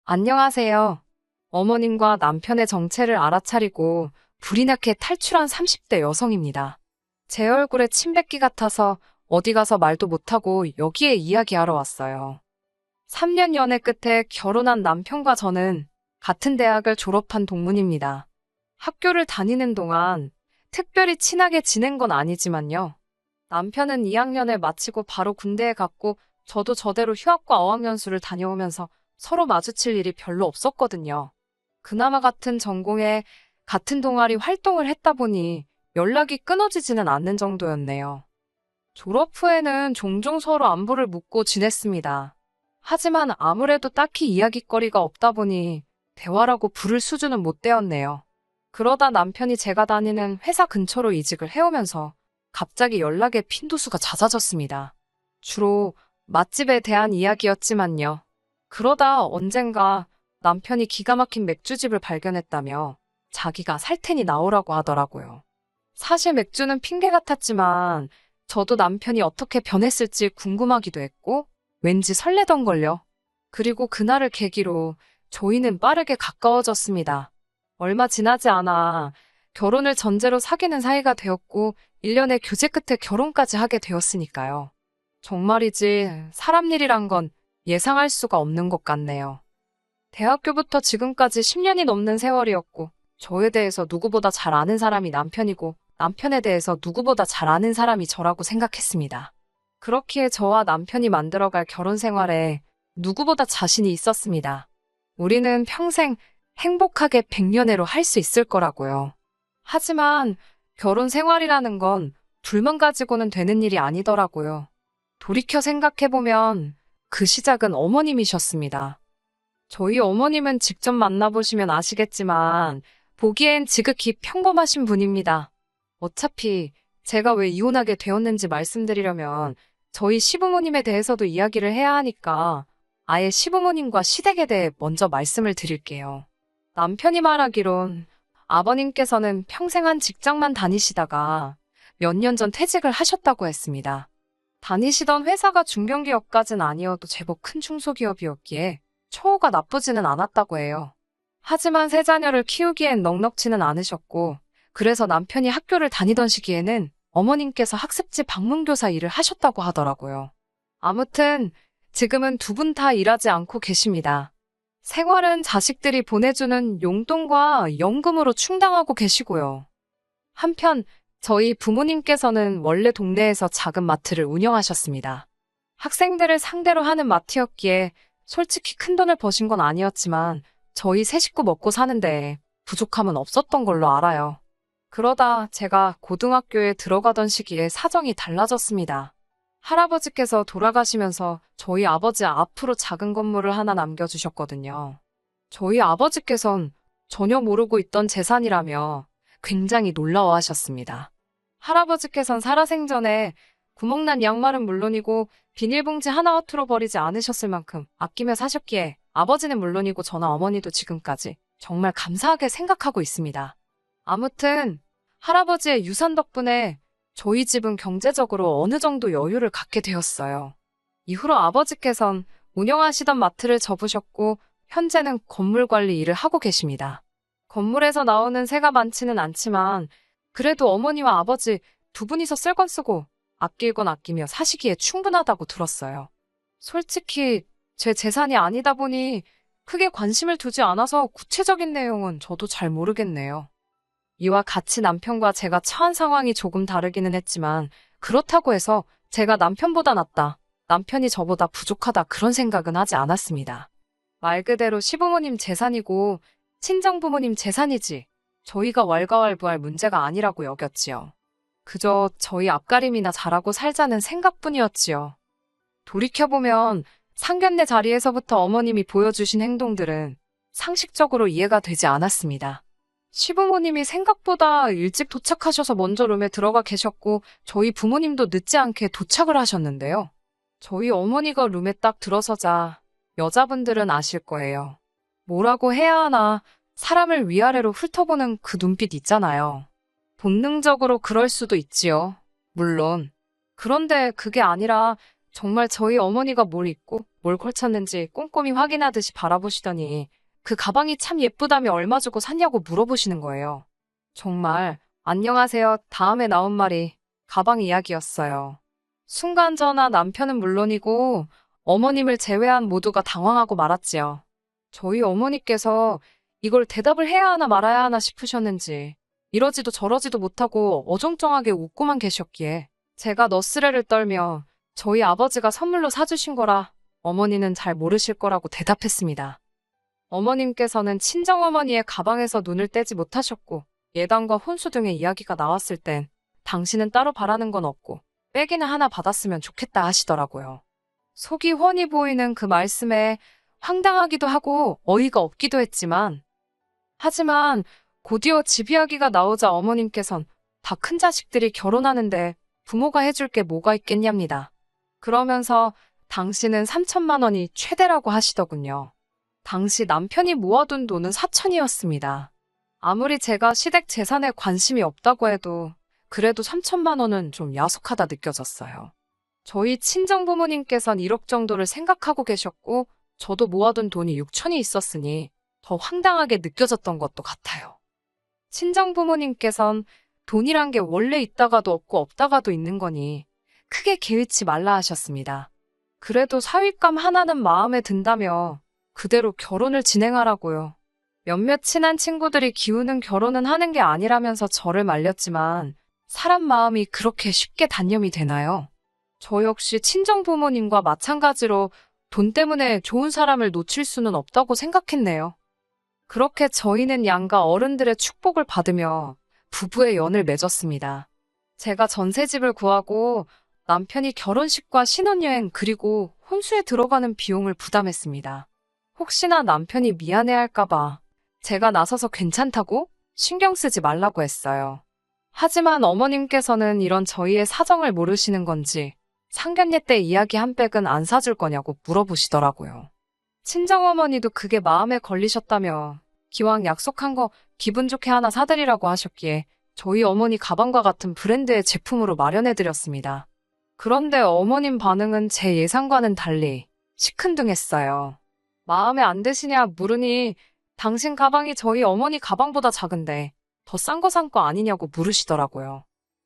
안녕하세요. 어머님과 남편의 정체를 알아차리고 불이 나게 탈출한 30대 여성입니다. 제 얼굴에 침 뱉기 같아서 어디 가서 말도 못하고 여기에 이야기하러 왔어요. 3년 연애 끝에 결혼한 남편과 저는 같은 대학을 졸업한 동문입니다. 학교를 다니는 동안 특별히 친하게 지낸 건 아니지만요. 남편은 2학년을 마치고 바로 군대에 갔고 저도 저대로 휴학과 어학연수를 다녀오면서 서로 마주칠 일이 별로 없었거든요. 그나마 같은 전공에 같은 동아리 활동을 했다 보니 연락이 끊어지지는 않는 정도였네요. 졸업 후에는 종종 서로 안부를 묻고 지냈습니다. 하지만 아무래도 딱히 이야깃거리가 없다 보니 대화라고 부를 수준은 못 되었네요. 그러다 남편이 제가 다니는 회사 근처로 이직을 해오면서 갑자기 연락에 빈도수가 잦아졌습니다. 주로 맛집에 대한 이야기였지만요. 그러다 언젠가 남편이 기가 막힌 맥주집을 발견했다며 자기가 살 테니 나오라고 하더라고요. 사실 맥주는 핑계 같았지만 저도 남편이 어떻게 변했을지 궁금하기도 했고 왠지 설레던걸요. 그리고 그날을 계기로 저희는 빠르게 가까워졌습니다. 얼마 지나지 않아 결혼을 전제로 사귀는 사이가 되었고 1년의 교제 끝에 결혼까지 하게 되었으니까요. 정말이지 사람 일이란 건 예상할 수가 없는 것 같네요. 대학교부터 지금까지 10년이 넘는 세월이었고 저에 대해서 누구보다 잘 아는 사람이 남편이고 남편에 대해서 누구보다 잘 아는 사람이 저라고 생각했습니다. 그렇기에 저와 남편이 만들어갈 결혼 생활에 누구보다 자신이 있었습니다. 우리는 평생 행복하게 백년해로 할 수 있을 거라고요. 하지만 결혼 생활이라는 건 둘만 가지고는 되는 일이 아니더라고요. 돌이켜 생각해보면 그 시작은 어머님이셨습니다. 저희 어머님은 직접 만나보시면 아시겠지만 보기엔 지극히 평범하신 분입니다. 어차피 제가 왜 이혼하게 되었는지 말씀드리려면 저희 시부모님에 대해서도 이야기를 해야 하니까 아예 시부모님과 시댁에 대해 먼저 말씀을 드릴게요. 남편이 말하기론 아버님께서는 평생 한 직장만 다니시다가 몇 년 전 퇴직을 하셨다고 했습니다. 다니시던 회사가 중견기업까진 아니어도 제법 큰 중소기업이었기에 처우가 나쁘지는 않았다고 해요. 하지만 세 자녀를 키우기엔 넉넉지는 않으셨고 그래서 남편이 학교를 다니던 시기에는 어머님께서 학습지 방문교사 일을 하셨다고 하더라고요. 아무튼 지금은 두 분 다 일하지 않고 계십니다. 생활은 자식들이 보내주는 용돈과 연금으로 충당하고 계시고요. 한편 저희 부모님께서는 원래 동네에서 작은 마트를 운영하셨습니다. 학생들을 상대로 하는 마트였기에 솔직히 큰 돈을 버신 건 아니었지만 저희 세 식구 먹고 사는데 부족함은 없었던 걸로 알아요. 그러다 제가 고등학교에 들어가던 시기에 사정이 달라졌습니다. 할아버지께서 돌아가시면서 저희 아버지 앞으로 작은 건물을 하나 남겨주셨거든요. 저희 아버지께선 전혀 모르고 있던 재산이라며 굉장히 놀라워하셨습니다. 할아버지께선 살아생전에 구멍난 양말은 물론이고 비닐봉지 하나 허투루 버리지 않으셨을 만큼 아끼며 사셨기에 아버지는 물론이고 저나 어머니도 지금까지 정말 감사하게 생각하고 있습니다. 아무튼 할아버지의 유산 덕분에 저희 집은 경제적으로 어느 정도 여유를 갖게 되었어요. 이후로 아버지께선 운영하시던 마트를 접으셨고 현재는 건물 관리 일을 하고 계십니다. 건물에서 나오는 세가 많지는 않지만 그래도 어머니와 아버지 두 분이서 쓸 건 쓰고 아낄 건 아끼며 사시기에 충분하다고 들었어요. 솔직히 제 재산이 아니다 보니 크게 관심을 두지 않아서 구체적인 내용은 저도 잘 모르겠네요. 이와 같이 남편과 제가 처한 상황이 조금 다르기는 했지만 그렇다고 해서 제가 남편보다 낫다, 남편이 저보다 부족하다 그런 생각은 하지 않았습니다. 말 그대로 시부모님 재산이고 친정부모님 재산이지 저희가 왈가왈부할 문제가 아니라고 여겼지요. 그저 저희 앞가림이나 잘하고 살자는 생각뿐이었지요. 돌이켜보면 상견례 자리에서부터 어머님이 보여주신 행동들은 상식적으로 이해가 되지 않았습니다. 시부모님이 생각보다 일찍 도착하셔서 먼저 룸에 들어가 계셨고 저희 부모님도 늦지 않게 도착을 하셨는데요. 저희 어머니가 룸에 딱 들어서자 여자분들은 아실 거예요. 뭐라고 해야 하나 사람을 위아래로 훑어보는 그 눈빛 있잖아요. 본능적으로 그럴 수도 있지요. 물론. 그런데 그게 아니라 정말 저희 어머니가 뭘 입고 뭘 걸쳤는지 꼼꼼히 확인하듯이 바라보시더니 그 가방이 참 예쁘다며 얼마 주고 샀냐고 물어보시는 거예요. 정말 안녕하세요. 다음에 나온 말이 가방 이야기였어요. 순간 저나 남편은 물론이고 어머님을 제외한 모두가 당황하고 말았지요. 저희 어머니께서 이걸 대답을 해야 하나 말아야 하나 싶으셨는지 이러지도 저러지도 못하고 어정쩡하게 웃고만 계셨기에 제가 너스레를 떨며 저희 아버지가 선물로 사주신 거라 어머니는 잘 모르실 거라고 대답했습니다. 어머님께서는 친정어머니의 가방에서 눈을 떼지 못하셨고 예단과 혼수 등의 이야기가 나왔을 땐 당신은 따로 바라는 건 없고 빼기는 하나 받았으면 좋겠다 하시더라고요. 속이 훤히 보이는 그 말씀에 황당하기도 하고 어이가 없기도 했지만 하지만 곧이어 집 이야기가 나오자 어머님께선 다 큰 자식들이 결혼하는데 부모가 해줄 게 뭐가 있겠냐입니다. 그러면서 당신은 3천만 원이 최대라고 하시더군요. 당시 남편이 모아둔 돈은 4천이었습니다. 아무리 제가 시댁 재산에 관심이 없다고 해도 그래도 3천만 원은 좀 야속하다 느껴졌어요. 저희 친정부모님께선 1억 정도를 생각하고 계셨고 저도 모아둔 돈이 6천이 있었으니 더 황당하게 느껴졌던 것도 같아요. 친정부모님께선 돈이란 게 원래 있다가도 없고 없다가도 있는 거니 크게 개의치 말라 하셨습니다. 그래도 사윗감 하나는 마음에 든다며 그대로 결혼을 진행하라고요. 몇몇 친한 친구들이 기우는 결혼은 하는 게 아니라면서 저를 말렸지만 사람 마음이 그렇게 쉽게 단념이 되나요? 저 역시 친정부모님과 마찬가지로 돈 때문에 좋은 사람을 놓칠 수는 없다고 생각했네요. 그렇게 저희는 양가 어른들의 축복을 받으며 부부의 연을 맺었습니다. 제가 전셋집을 구하고 남편이 결혼식과 신혼여행 그리고 혼수에 들어가는 비용을 부담했습니다. 혹시나 남편이 미안해할까봐 제가 나서서 괜찮다고 신경 쓰지 말라고 했어요. 하지만 어머님께서는 이런 저희의 사정을 모르시는 건지 상견례 때 이야기 한 백은 안 사줄 거냐고 물어보시더라고요. 친정어머니도 그게 마음에 걸리셨다며 기왕 약속한 거 기분 좋게 하나 사드리라고 하셨기에 저희 어머니 가방과 같은 브랜드의 제품으로 마련해드렸습니다. 그런데 어머님 반응은 제 예상과는 달리 시큰둥했어요. 마음에 안 드시냐 물으니 당신 가방이 저희 어머니 가방보다 작은데 더 싼 거 산 거 아니냐고 물으시더라고요.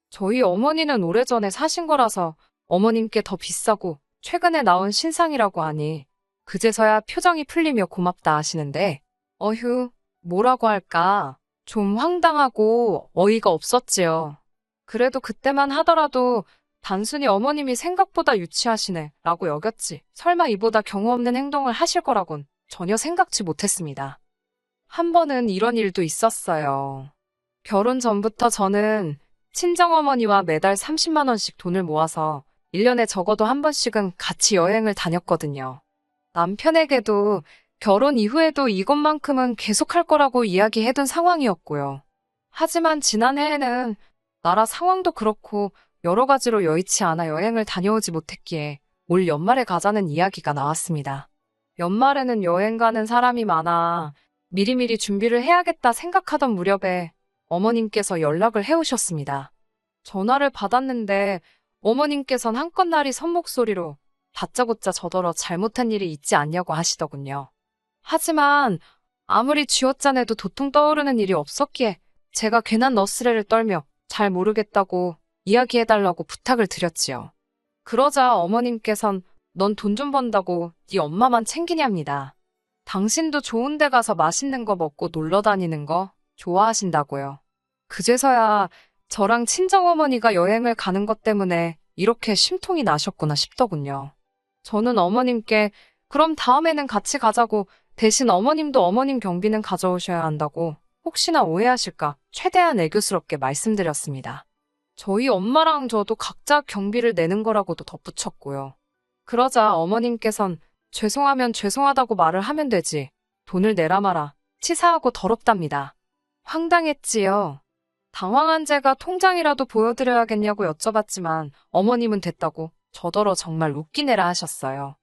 저희 어머니는 오래전에 사신 거라서 어머님께 더 비싸고 최근에 나온 신상이라고 하니 그제서야 표정이 풀리며 고맙다 하시는데 어휴, 뭐라고 할까? 좀 황당하고 어이가 없었지요. 그래도 그때만 하더라도 단순히 어머님이 생각보다 유치하시네 라고 여겼지 설마 이보다 경우 없는 행동을 하실 거라곤 전혀 생각지 못했습니다. 한 번은 이런 일도 있었어요. 결혼 전부터 저는 친정어머니와 매달 30만 원씩 돈을 모아서 1년에 적어도 한 번씩은 같이 여행을 다녔거든요. 남편에게도 결혼 이후에도 이것만큼은 계속할 거라고 이야기해둔 상황이었고요. 하지만 지난해에는 나라 상황도 그렇고 여러 가지로 여의치 않아 여행을 다녀오지 못했기에 올 연말에 가자는 이야기가 나왔습니다. 연말에는 여행 가는 사람이 많아 미리미리 준비를 해야겠다 생각하던 무렵에 어머님께서 연락을 해오셨습니다. 전화를 받았는데 어머님께선 한껏 날이 선 목소리로 다짜고짜 저더러 잘못한 일이 있지 않냐고 하시더군요. 하지만 아무리 쥐어짜내도 도통 떠오르는 일이 없었기에 제가 괜한 너스레를 떨며 잘 모르겠다고 이야기해달라고 부탁을 드렸지요. 그러자 어머님께선 넌 돈 좀 번다고 네 엄마만 챙기냐입니다. 당신도 좋은 데 가서 맛있는 거 먹고 놀러 다니는 거 좋아하신다고요. 그제서야 저랑 친정어머니가 여행을 가는 것 때문에 이렇게 심통이 나셨구나 싶더군요. 저는 어머님께 그럼 다음에는 같이 가자고 대신 어머님도 어머님 경비는 가져오셔야 한다고 혹시나 오해하실까 최대한 애교스럽게 말씀드렸습니다. 저희 엄마랑 저도 각자 경비를 내는 거라고도 덧붙였고요. 그러자 어머님께선 죄송하면 죄송하다고 말을 하면 되지 돈을 내라 마라 치사하고 더럽답니다. 황당했지요. 당황한 제가 통장이라도 보여드려야겠냐고 여쭤봤지만 어머님은 됐다고 저더러 정말 웃기네라 하셨어요.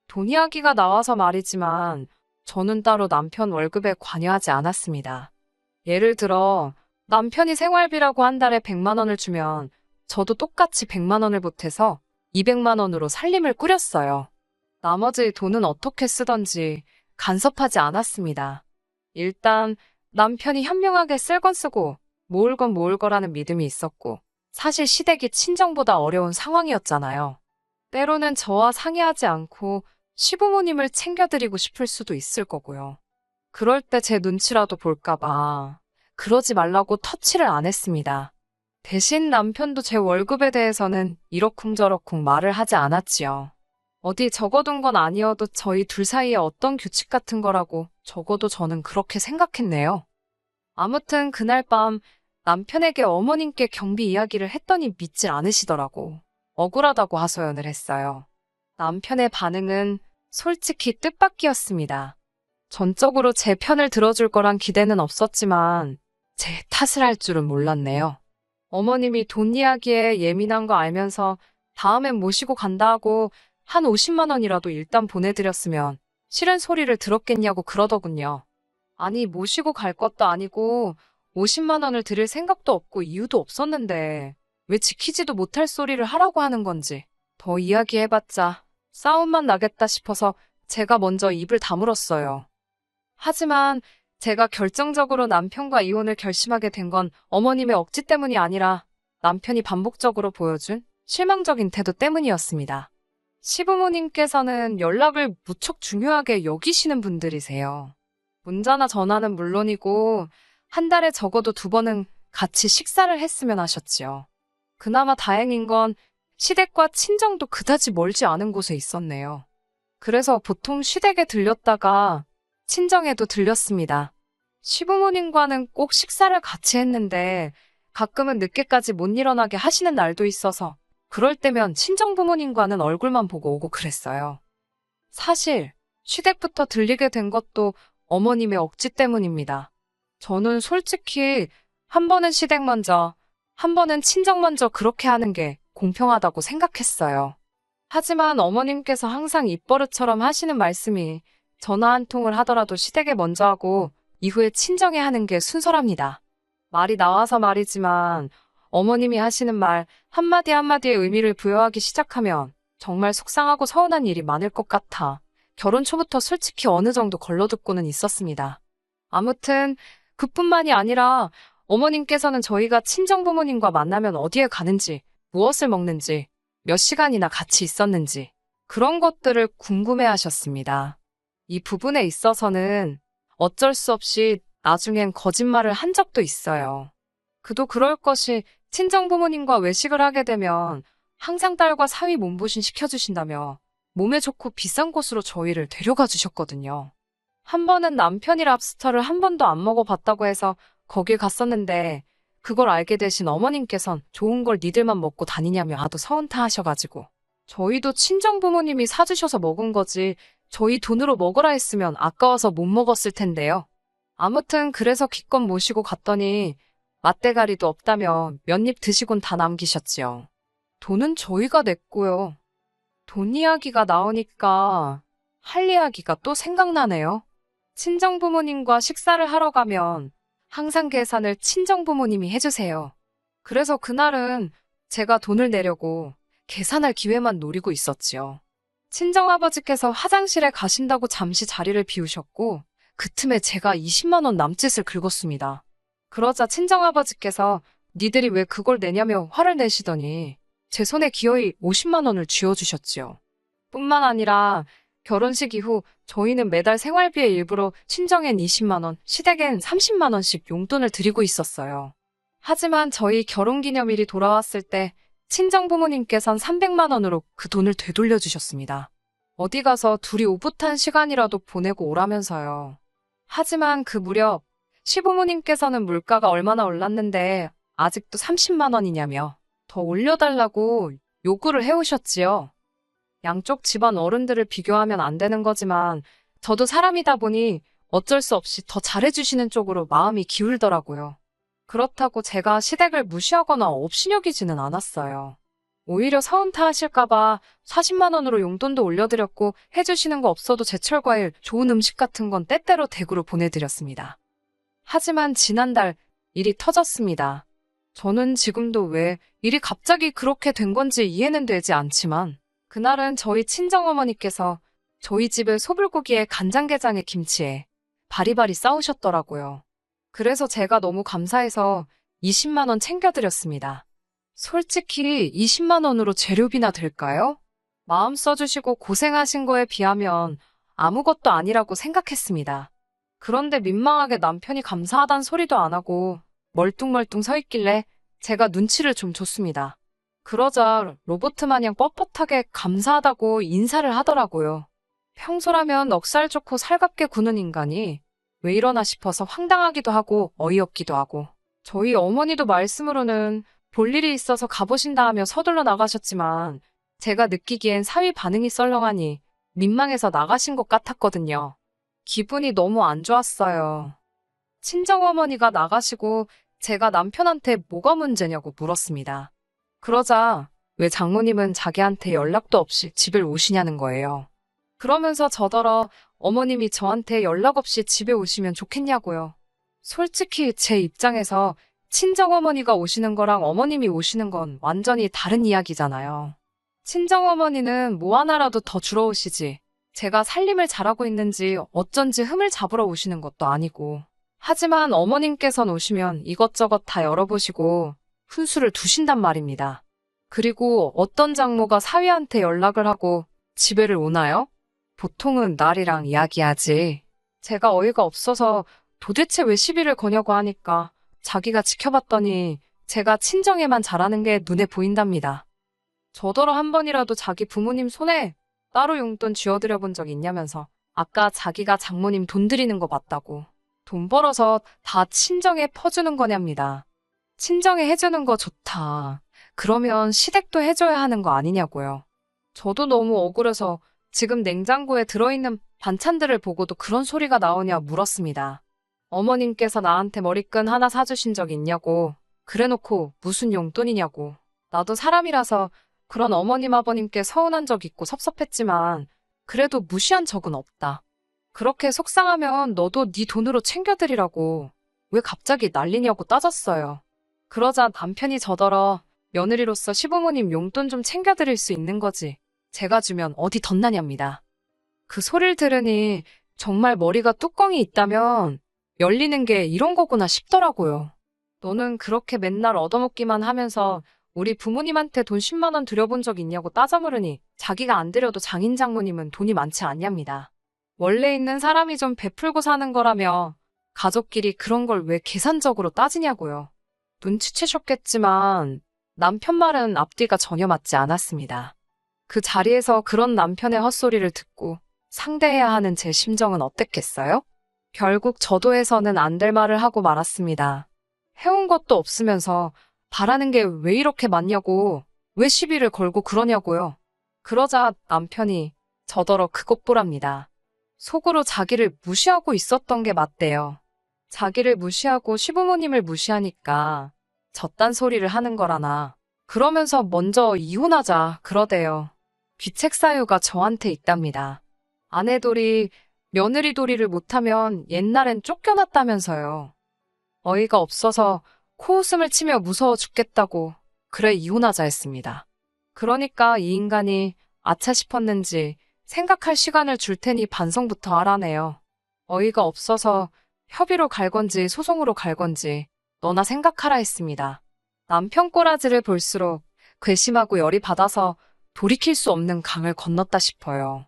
돈 이야기가 나와서 말이지만 저는 따로 남편 월급에 관여하지 않았습니다. 예를 들어 남편이 생활비라고 한 달에 100만 원을 주면 저도 똑같이 100만 원을 보태서 200만 원으로 살림을 꾸렸어요. 나머지 돈은 어떻게 쓰던지 간섭하지 않았습니다. 일단 남편이 현명하게 쓸 건 쓰고 모을 건 모을 거라는 믿음이 있었고, 사실 시댁이 친정보다 어려운 상황이었잖아요. 때로는 저와 상의하지 않고 시부모님을 챙겨드리고 싶을 수도 있을 거고요. 그럴 때 제 눈치라도 볼까봐 그러지 말라고 터치를 안 했습니다. 대신 남편도 제 월급에 대해서는 이러쿵저러쿵 말을 하지 않았지요. 어디 적어둔 건 아니어도 저희 둘 사이에 어떤 규칙 같은 거라고 적어도 저는 그렇게 생각했네요. 아무튼 그날 밤 남편에게 어머님께 경비 이야기를 했더니 믿질 않으시더라고. 억울하다고 하소연을 했어요. 남편의 반응은 솔직히 뜻밖이었습니다. 전적으로 제 편을 들어줄 거란 기대는 없었지만 제 탓을 할 줄은 몰랐네요. 어머님이 돈 이야기에 예민한 거 알면서 다음엔 모시고 간다 하고 한 50만 원이라도 일단 보내드렸으면 싫은 소리를 들었겠냐고 그러더군요. 아니, 모시고 갈 것도 아니고 50만 원을 드릴 생각도 없고 이유도 없었는데 왜 지키지도 못할 소리를 하라고 하는 건지 더 이야기해봤자 싸움만 나겠다 싶어서 제가 먼저 입을 다물었어요. 하지만 제가 결정적으로 남편과 이혼을 결심하게 된 건 어머님의 억지 때문이 아니라 남편이 반복적으로 보여준 실망적인 태도 때문이었습니다. 시부모님께서는 연락을 무척 중요하게 여기시는 분들이세요. 문자나 전화는 물론이고 한 달에 적어도 2번은 같이 식사를 했으면 하셨지요. 그나마 다행인 건 시댁과 친정도 그다지 멀지 않은 곳에 있었네요. 그래서 보통 시댁에 들렸다가 친정에도 들렸습니다. 시부모님과는 꼭 식사를 같이 했는데 가끔은 늦게까지 못 일어나게 하시는 날도 있어서 그럴 때면 친정부모님과는 얼굴만 보고 오고 그랬어요. 사실 시댁부터 들리게 된 것도 어머님의 억지 때문입니다. 저는 솔직히 한 번은 시댁 먼저, 한 번은 친정 먼저 그렇게 하는 게 공평하다고 생각했어요. 하지만 어머님께서 항상 입버릇처럼 하시는 말씀이 전화 한 통을 하더라도 시댁에 먼저 하고 이후에 친정에 하는 게 순서랍니다. 말이 나와서 말이지만 어머님이 하시는 말 한마디 한마디에 의미를 부여하기 시작하면 정말 속상하고 서운한 일이 많을 것 같아 결혼 초부터 솔직히 어느 정도 걸러듣고는 있었습니다. 아무튼 그뿐만이 아니라 어머님께서는 저희가 친정부모님과 만나면 어디에 가는지, 무엇을 먹는지, 몇 시간이나 같이 있었는지 그런 것들을 궁금해하셨습니다. 이 부분에 있어서는 어쩔 수 없이 나중엔 거짓말을 한 적도 있어요. 그도 그럴 것이 친정부모님과 외식을 하게 되면 항상 딸과 사위 몸보신 시켜주신다며 몸에 좋고 비싼 곳으로 저희를 데려가 주셨거든요. 한 번은 남편이 랍스터를 한 번도 안 먹어봤다고 해서 거길 갔었는데 그걸 알게 되신 어머님께선 좋은 걸 니들만 먹고 다니냐며 하도 서운타 하셔가지고 저희도 친정부모님이 사주셔서 먹은 거지 저희 돈으로 먹으라 했으면 아까워서 못 먹었을 텐데요. 아무튼 그래서 기껏 모시고 갔더니 맛대가리도 없다며 몇 입 드시곤 다 남기셨지요. 돈은 저희가 냈고요. 돈 이야기가 나오니까 할 이야기가 또 생각나네요. 친정부모님과 식사를 하러 가면 항상 계산을 친정부모님이 해주세요. 그래서 그날은 제가 돈을 내려고 계산할 기회만 노리고 있었지요. 친정아버지께서 화장실에 가신다고 잠시 자리를 비우셨고 그 틈에 제가 20만 원 남짓을 긁었습니다. 그러자 친정아버지께서 니들이 왜 그걸 내냐며 화를 내시더니 제 손에 기어이 50만 원을 쥐어주셨지요. 뿐만 아니라 결혼식 이후 저희는 매달 생활비의 일부로 친정엔 20만 원, 시댁엔 30만 원씩 용돈을 드리고 있었어요. 하지만 저희 결혼기념일이 돌아왔을 때 친정부모님께선 300만 원으로 그 돈을 되돌려 주셨습니다. 어디 가서 둘이 오붓한 시간이라도 보내고 오라면서요. 하지만 그 무렵 시부모님께서는 물가가 얼마나 올랐는데 아직도 30만 원이냐며 더 올려달라고 요구를 해오셨지요. 양쪽 집안 어른들을 비교하면 안 되는 거지만 저도 사람이다 보니 어쩔 수 없이 더 잘해주시는 쪽으로 마음이 기울더라고요. 그렇다고 제가 시댁을 무시하거나 업신여기지는 않았어요. 오히려 서운타 하실까봐 40만 원으로 용돈도 올려드렸고 해주시는 거 없어도 제철 과일, 좋은 음식 같은 건 때때로 댁으로 보내드렸습니다. 하지만 지난달 일이 터졌습니다. 저는 지금도 왜 일이 갑자기 그렇게 된 건지 이해는 되지 않지만 그날은 저희 친정어머니께서 저희 집에 소불고기에 간장게장에 김치에 바리바리 싸우셨더라고요. 그래서 제가 너무 감사해서 20만 원 챙겨드렸습니다. 솔직히 20만 원으로 재료비나 될까요? 마음 써주시고 고생하신 거에 비하면 아무것도 아니라고 생각했습니다. 그런데 민망하게 남편이 감사하단 소리도 안 하고 멀뚱멀뚱 서 있길래 제가 눈치를 좀 줬습니다. 그러자 로봇 마냥 뻣뻣하게 감사하다고 인사를 하더라고요. 평소라면 넉살 좋고 살갑게 구는 인간이 왜 이러나 싶어서 황당하기도 하고 어이없기도 하고 저희 어머니도 말씀으로는 볼 일이 있어서 가보신다 하며 서둘러 나가셨지만 제가 느끼기엔 사위 반응이 썰렁하니 민망해서 나가신 것 같았거든요. 기분이 너무 안 좋았어요. 친정어머니가 나가시고 제가 남편한테 뭐가 문제냐고 물었습니다. 그러자 왜 장모님은 자기한테 연락도 없이 집을 오시냐는 거예요. 그러면서 저더러 어머님이 저한테 연락 없이 집에 오시면 좋겠냐고요. 솔직히 제 입장에서 친정어머니가 오시는 거랑 어머님이 오시는 건 완전히 다른 이야기잖아요. 친정어머니는 뭐 하나라도 더 주러 오시지. 제가 살림을 잘하고 있는지 어쩐지 흠을 잡으러 오시는 것도 아니고. 하지만 어머님께선 오시면 이것저것 다 열어보시고 훈수를 두신단 말입니다. 그리고 어떤 장모가 사위한테 연락을 하고 집에를 오나요? 보통은 날이랑 이야기하지. 제가 어이가 없어서 도대체 왜 시비를 거냐고 하니까 자기가 지켜봤더니 제가 친정에만 잘하는 게 눈에 보인답니다. 저더러 한 번이라도 자기 부모님 손에 따로 용돈 쥐어드려 본 적 있냐면서 아까 자기가 장모님 돈 드리는 거 맞다고. 돈 벌어서 다 친정에 퍼주는 거냐입니다. 친정에 해주는 거 좋다. 그러면 시댁도 해줘야 하는 거 아니냐고요. 저도 너무 억울해서 지금 냉장고에 들어있는 반찬들을 보고도 그런 소리가 나오냐 물었습니다. 어머님께서 나한테 머리끈 하나 사주신 적 있냐고. 그래놓고 무슨 용돈이냐고. 나도 사람이라서 그런 어머님 아버님께 서운한 적 있고 섭섭했지만 그래도 무시한 적은 없다. 그렇게 속상하면 너도 네 돈으로 챙겨드리라고. 왜 갑자기 난리냐고 따졌어요. 그러자 남편이 저더러 며느리로서 시부모님 용돈 좀 챙겨드릴 수 있는 거지. 제가 주면 어디 덧나냐입니다. 그 소리를 들으니 정말 머리가 뚜껑이 있다면 열리는 게 이런 거구나 싶더라고요. 너는 그렇게 맨날 얻어먹기만 하면서 우리 부모님한테 돈 10만 원 드려본 적 있냐고 따져 물으니 자기가 안 드려도 장인 장모님은 돈이 많지 않냐입니다. 원래 있는 사람이 좀 베풀고 사는 거라며 가족끼리 그런 걸 왜 계산적으로 따지냐고요. 눈치채셨겠지만 남편 말은 앞뒤가 전혀 맞지 않았습니다. 그 자리에서 그런 남편의 헛소리를 듣고 상대해야 하는 제 심정은 어땠겠어요? 결국 저도 해서는 안 될 말을 하고 말았습니다. 해온 것도 없으면서 바라는 게 왜 이렇게 많냐고, 왜 시비를 걸고 그러냐고요. 그러자 남편이 저더러 그것 보랍니다. 속으로 자기를 무시하고 있었던 게 맞대요. 자기를 무시하고 시부모님을 무시하니까 저딴 소리를 하는 거라나. 그러면서 먼저 이혼하자 그러대요. 귀책 사유가 저한테 있답니다. 아내돌이 며느리돌이를 못하면 옛날엔 쫓겨났다면서요. 어이가 없어서 코웃음을 치며 무서워 죽겠다고 그래 이혼하자 했습니다. 그러니까 이 인간이 아차 싶었는지 생각할 시간을 줄 테니 반성부터 하라네요. 어이가 없어서 협의로 갈 건지 소송으로 갈 건지 너나 생각하라 했습니다. 남편 꼬라지를 볼수록 괘씸하고 열이 받아서 돌이킬 수 없는 강을 건넜다 싶어요.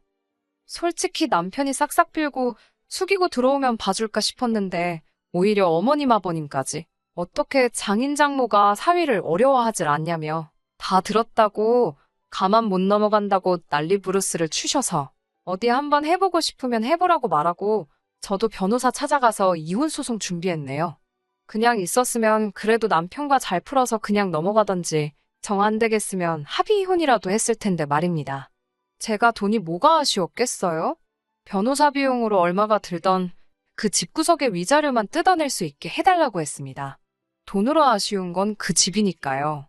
솔직히 남편이 싹싹 빌고 숙이고 들어오면 봐줄까 싶었는데 오히려 어머님 아버님까지 어떻게 장인 장모가 사위를 어려워하질 않냐며 다 들었다고 가만 못 넘어간다고 난리 부르스를 추셔서 어디 한번 해보고 싶으면 해보라고 말하고 저도 변호사 찾아가서 이혼 소송 준비했네요. 그냥 있었으면 그래도 남편과 잘 풀어서 그냥 넘어가던지 정 안 되겠으면 합의 이혼이라도 했을 텐데 말입니다. 제가 돈이 뭐가 아쉬웠겠어요? 변호사 비용으로 얼마가 들던 그 집구석의 위자료만 뜯어낼 수 있게 해달라고 했습니다. 돈으로 아쉬운 건 그 집이니까요.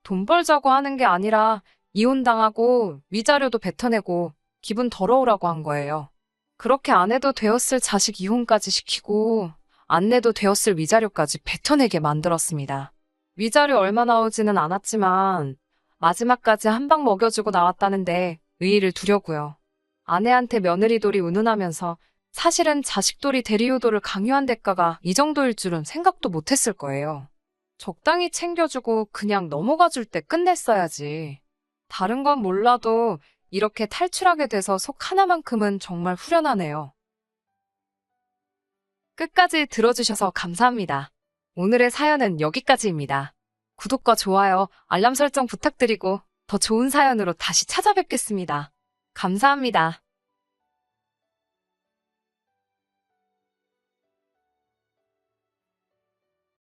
돈 벌자고 하는 게 아니라 이혼당하고 위자료도 뱉어내고 기분 더러우라고 한 거예요. 그렇게 안 해도 되었을 자식 이혼까지 시키고 안 내도 되었을 위자료까지 뱉어내게 만들었습니다. 위자료 얼마 나오지는 않았지만 마지막까지 한 방 먹여주고 나왔다는데 의의를 두려고요. 아내한테 며느리돌이 운운하면서 사실은 자식돌이 대리효도를 강요한 대가가 이 정도일 줄은 생각도 못했을 거예요. 적당히 챙겨주고 그냥 넘어가 줄 때 끝냈어야지. 다른 건 몰라도 이렇게 탈출하게 돼서 속 하나만큼은 정말 후련하네요. 끝까지 들어주셔서 감사합니다. 오늘의 사연은 여기까지입니다. 구독과 좋아요, 알람 설정 부탁드리고 더 좋은 사연으로 다시 찾아뵙겠습니다. 감사합니다.